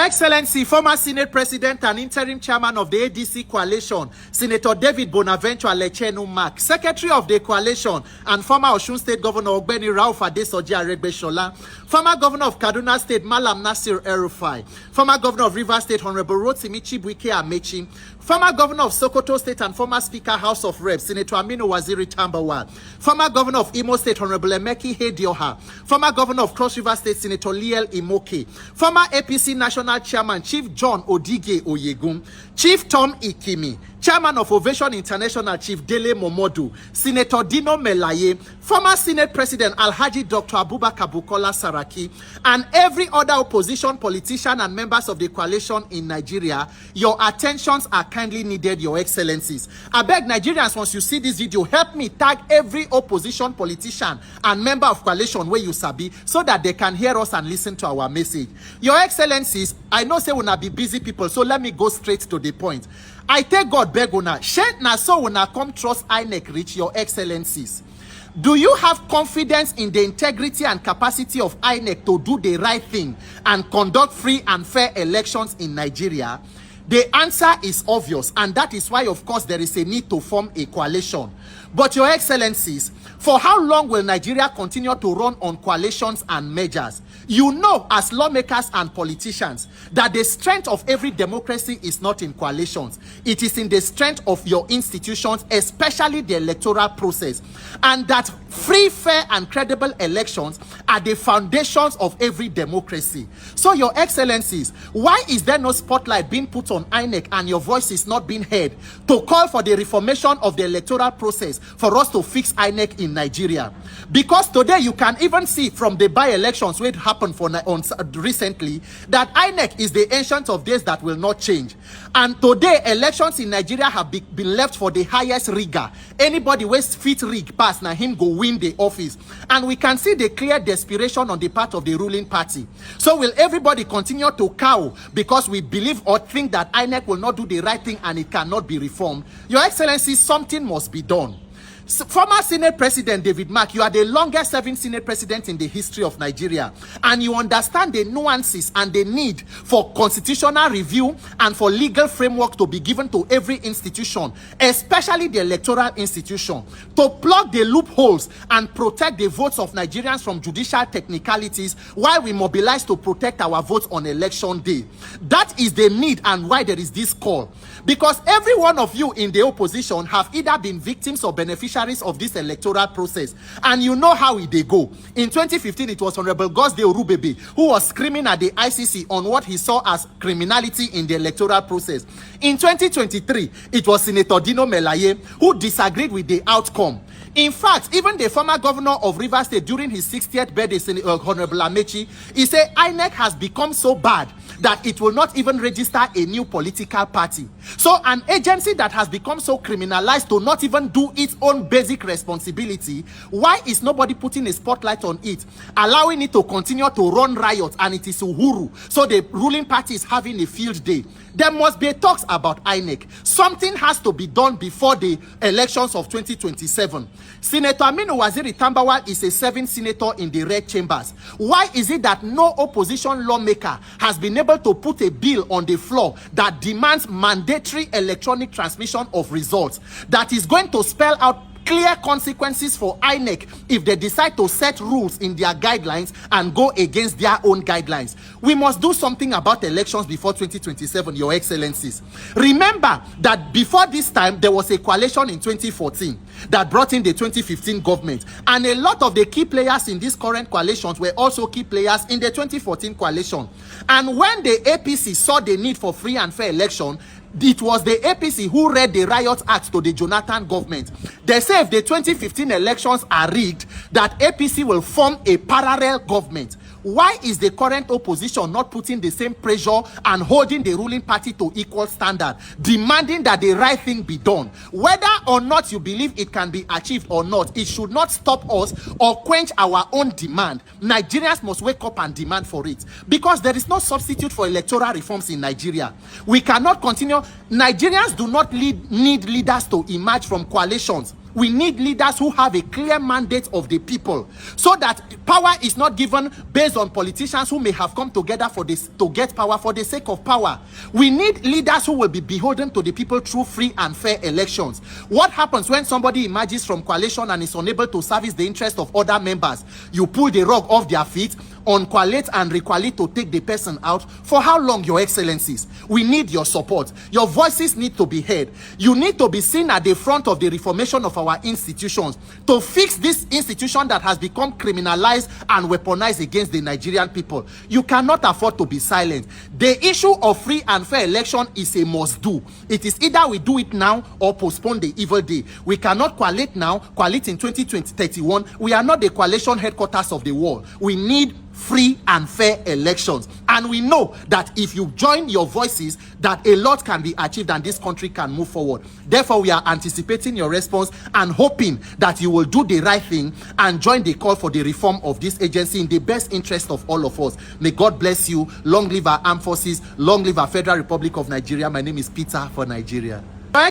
Excellency, former Senate President and interim chairman of the ADC coalition, Senator David Bonaventure Lechenu Mark, Secretary of the coalition and former Osun State Governor Ogbeni Rauf Adesoji Aregbesola, former Governor of Kaduna State Malam Nasir El-Rufai, former Governor of Rivers State Honorable Rotimi Chibuike Amechi, former Governor of Sokoto State and former Speaker House of Reps Senator Aminu Waziri Tambawa, former Governor of Imo State Honorable Emeki Hedioha, former Governor of Cross River State Senator Liel Imoke, former APC National Chairman Chief John Odige Oyegun, Chief Tom Ikimi, Chairman of Ovation International Chief Dele Momodu, Senator Dino Melaye, former Senate President Alhaji Dr. Abubakar Bukola Saraki, and every other opposition politician and members of the coalition in Nigeria, your attentions are kindly needed, Your Excellencies. I beg Nigerians, once you see this video, help me tag every opposition politician and member of coalition where you sabi, so that they can hear us and listen to our message. Your Excellencies, I know say una be busy people, so let me go straight to the point. I take God beg una, shey na so una come trust INEC reach, Your Excellencies. Do you have confidence in the integrity and capacity of INEC to do the right thing and conduct free and fair elections in Nigeria? The answer is obvious, and that is why, of course, there is a need to form a coalition. But Your Excellencies, for how long will Nigeria continue to run on coalitions and mergers? You know, as lawmakers and politicians, that the strength of every democracy is not in coalitions. It is in the strength of your institutions, especially the electoral process. And that free, fair, and credible elections are the foundations of every democracy. So, Your Excellencies, why is there no spotlight being put on INEC and your voice is not being heard to call for the reformation of the electoral process for us to fix INEC in Nigeria? Because today you can even see from the by-elections which happened recently that INEC is the ancient of days that will not change. And today elections in Nigeria have been left for the highest rigor. Anybody who fit rig pass, now him go win the office. And we can see the clear desperation on the part of the ruling party. So will everybody continue to cow because we believe or think that INEC will not do the right thing and it cannot be reformed? Your Excellency, something must be done. Former Senate President David Mark, you are the longest serving Senate President in the history of Nigeria, and you understand the nuances and the need for constitutional review and for legal framework to be given to every institution, especially the electoral institution, to plug the loopholes and protect the votes of Nigerians from judicial technicalities while we mobilize to protect our votes on election day. That is the need and why there is this call. Because every one of you in the opposition have either been victims or beneficiaries of this electoral process, and you know how they go. In 2015, it was Honorable Gosdale Rubebe who was screaming at the ICC on what he saw as criminality in the electoral process. In 2023, it was Senator Dino Melaye who disagreed with the outcome. In fact, even the former governor of Rivers State during his 60th birthday, Honorable Amechi, he said INEC has become so bad that it will not even register a new political party. So an agency that has become so criminalized to not even do its own basic responsibility, why is nobody putting a spotlight on it, allowing it to continue to run riots, and it is Uhuru? So the ruling party is having a field day. There must be talks about INEC. Something has to be done before the elections of 2027. Senator Aminu Waziri Tambawa is a serving senator in the red chambers. Why is it that no opposition lawmaker has been able to put a bill on the floor that demands mandatory electronic transmission of results, that is going to spell out clear consequences for INEC if they decide to set rules in their guidelines and go against their own guidelines? We must do something about elections before 2027, Your Excellencies. Remember that before this time, there was a coalition in 2014 that brought in the 2015 government. And a lot of the key players in these current coalitions were also key players in the 2014 coalition. And when the APC saw the need for free and fair election, it was the APC who read the Riot Act to the Jonathan government. They say if the 2015 elections are rigged, that APC will form a parallel government. Why is the current opposition not putting the same pressure and holding the ruling party to equal standard, demanding that the right thing be done? Whether or not you believe it can be achieved or not, it should not stop us or quench our own demand. Nigerians must wake up and demand for it, because there is no substitute for electoral reforms in Nigeria. We cannot continue. Nigerians do not need leaders to emerge from coalitions. We need leaders who have a clear mandate of the people, so that power is not given based on politicians who may have come together for this to get power for the sake of power. We need leaders who will be beholden to the people through free and fair elections. What happens when somebody emerges from coalition and is unable to service the interest of other members? You pull the rug off their feet, uncoalate and recoalate to take the person out. For how long, Your Excellencies? We need your support. Your voices need to be heard. You need to be seen at the front of the reformation of our institutions to fix this institution that has become criminalized and weaponized against the Nigerian people. You cannot afford to be silent. The issue of free and fair election is a must do. It is either we do it now or postpone the evil day. We cannot coalite now, coalite in 2031. We are not the coalition headquarters of the world. We need free and fair elections, and we know that if you join your voices, that a lot can be achieved and this country can move forward. Therefore, we are anticipating your response and hoping that you will do the right thing and join the call for the reform of this agency in the best interest of all of us. May God bless you. Long live our armed forces. Long live our Federal Republic of Nigeria. My name is Peter for Nigeria.